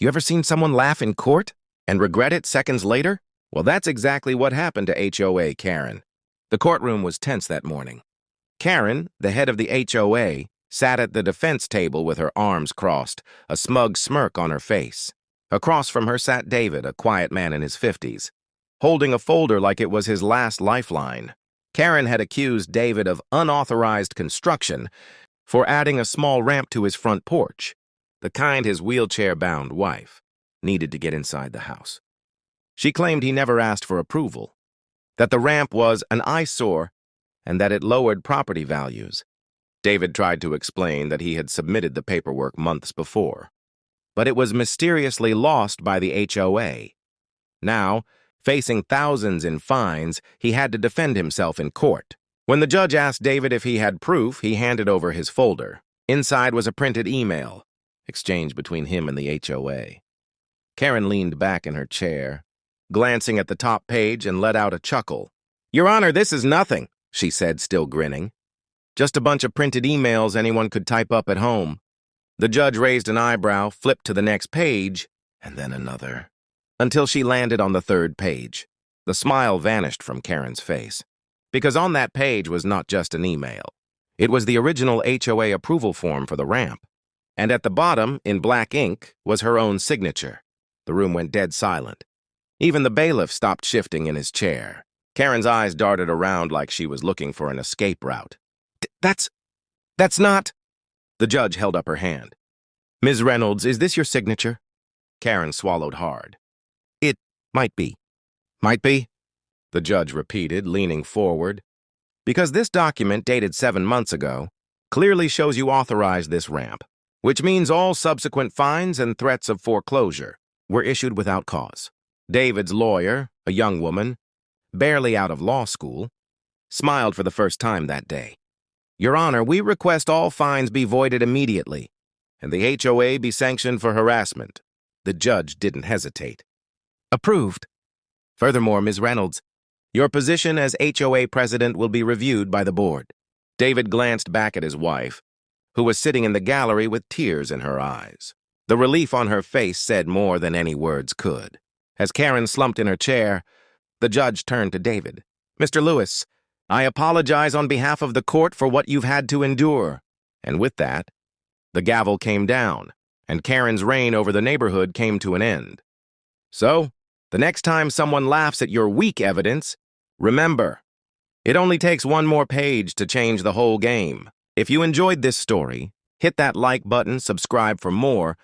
You ever seen someone laugh in court and regret it seconds later? Well, that's exactly what happened to HOA Karen. The courtroom was tense that morning. Karen, the head of the HOA, sat at the defense table with her arms crossed, a smug smirk on her face. Across from her sat David, a quiet man in his 50s, holding a folder like it was his last lifeline. Karen had accused David of unauthorized construction for adding a small ramp to his front porch, the kind his wheelchair-bound wife needed to get inside the house. She claimed he never asked for approval, that the ramp was an eyesore, and that it lowered property values. David tried to explain that he had submitted the paperwork months before, but it was mysteriously lost by the HOA. Now, facing thousands in fines, he had to defend himself in court. When the judge asked David if he had proof, he handed over his folder. Inside was a printed email, exchanged between him and the HOA. Karen leaned back in her chair, glancing at the top page, and let out a chuckle. "Your Honor, this is nothing," she said, still grinning. "Just a bunch of printed emails anyone could type up at home." The judge raised an eyebrow, flipped to the next page, and then another, until she landed on the third page. The smile vanished from Karen's face, because on that page was not just an email. It was the original HOA approval form for the ramp, and at the bottom, in black ink, was her own signature. The room went dead silent. Even the bailiff stopped shifting in his chair. Karen's eyes darted around like she was looking for an escape route. That's not..." The judge held up her hand. "Ms. Reynolds, is this your signature?" Karen swallowed hard. "It might be." "Might be?" the judge repeated, leaning forward. "Because this document, dated 7 months ago, clearly shows you authorized this ramp, which means all subsequent fines and threats of foreclosure were issued without cause." David's lawyer, a young woman, barely out of law school, smiled for the first time that day. "Your Honor, we request all fines be voided immediately, and the HOA be sanctioned for harassment." The judge didn't hesitate. "Approved. Furthermore, Ms. Reynolds, your position as HOA president will be reviewed by the board." David glanced back at his wife, who was sitting in the gallery with tears in her eyes. The relief on her face said more than any words could. As Karen slumped in her chair, the judge turned to David. "Mr. Lewis, I apologize on behalf of the court for what you've had to endure." And with that, the gavel came down, and Karen's reign over the neighborhood came to an end. So, the next time someone laughs at your weak evidence, remember, it only takes one more page to change the whole game. If you enjoyed this story, hit that like button, subscribe for more,